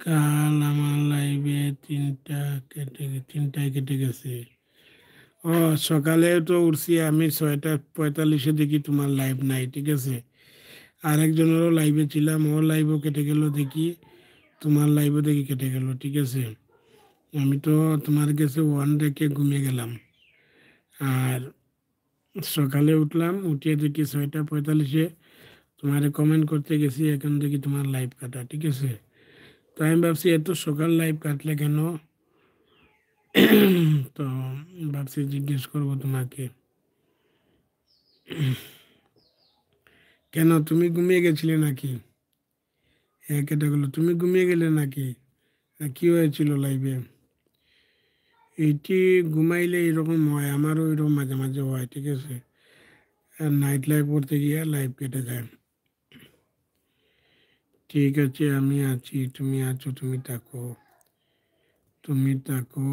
কাল আমার লাইভে তিনটায় কেটে গেছে। ও সকালে তো উঠছি আমি 6:45 দেখি তোমার লাইভ নাই, ঠিক আছে। আরেকজনেরও লাইভে ছিলাম, ওর লাইভও কেটে গেল দেখি, তোমার লাইভও দেখি কেটে গেল, ঠিক আছে। আমি তো তোমার কাছে ওয়ান রেখে ঘুমিয়ে গেলাম। আর সকালে উঠলাম, উঠিয়ে দেখি 6:45 তোমার কমেন্ট করতে গেছি, এখন দেখি তোমার লাইভ কাটা, ঠিক আছে। তো আমি ভাবছি এত সকাল লাইভ কাটলে কেন, তো ভাবছি জিজ্ঞেস করবো তোমাকে, কেন তুমি ঘুমিয়ে গেছিলে নাকি? হ্যাঁ কেটে গেলো, তুমি ঘুমিয়ে গেলে নাকি, না কি হয়েছিল লাইভে? এইটি ঘুমাইলে এরকম হয়, আমারও এরকম মাঝে মাঝে হয়, ঠিক আছে। আর নাইট লাইভ করতে গিয়ে লাইভ কেটে যায়। ঠিক আছে আমি আছি, তুমি আছো, তুমি থাকো, তুমি থাকো।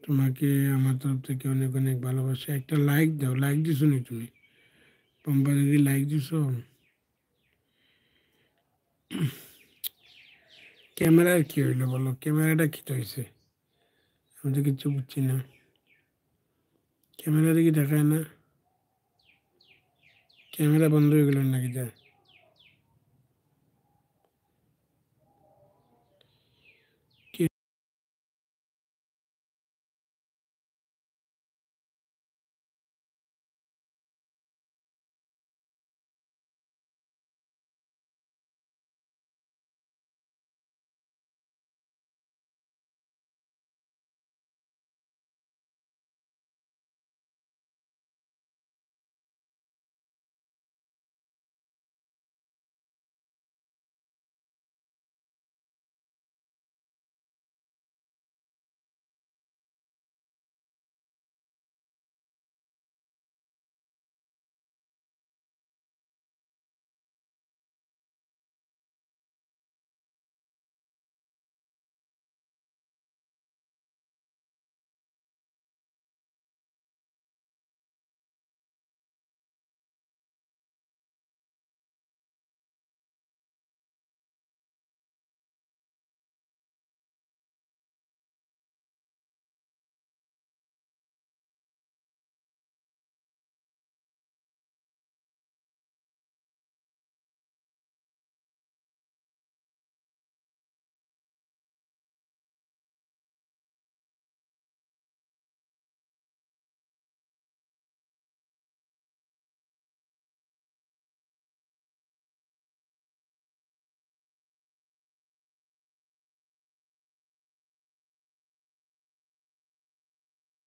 তোমাকে আমার তরফ থেকে অনেক অনেক ভালোবাসা। একটা লাইক দাও, লাইক দিছো নি তুমি? পম্পা দিদি লাইক দিছো? ক্যামেরার কি হইলো বলো, ক্যামেরাটা কি হয়েছে? আমি তো কিচ্ছু বুঝছি না, ক্যামেরাটা কি দেখায় না? ক্যামেরা বন্ধ হয়ে গেল নাকি যা?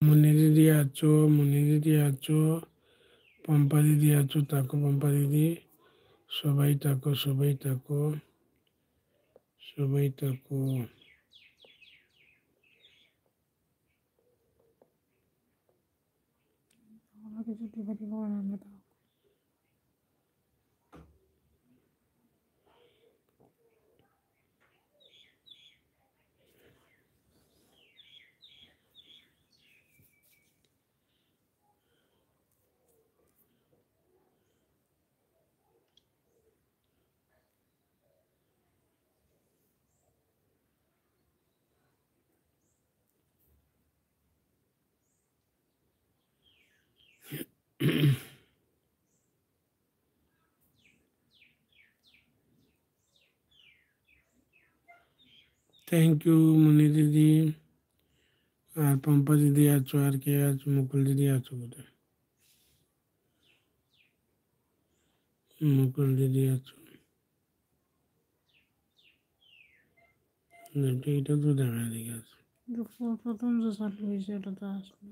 মুন্নি দিদি আছো, মুন্নি দিদি আছো, পম্পা দিদি আছো, থাকো পম্পা দিদি, সবাই থাকো, সবাই থাকো, সবাই থাকো। আমাকে যদি বাড়ি বানানো দাও। থ্যাংক ইউ মুন্নি দিদি। আর পম্পা দিদি আছো, আর কে আছো? মুকুল দিদি আছো বোধহয়, মুকুল দিদি আছো। এটা তো দেখা দিকে আছে। প্রথম যে চালু হয়েছে এটা তো আসলো।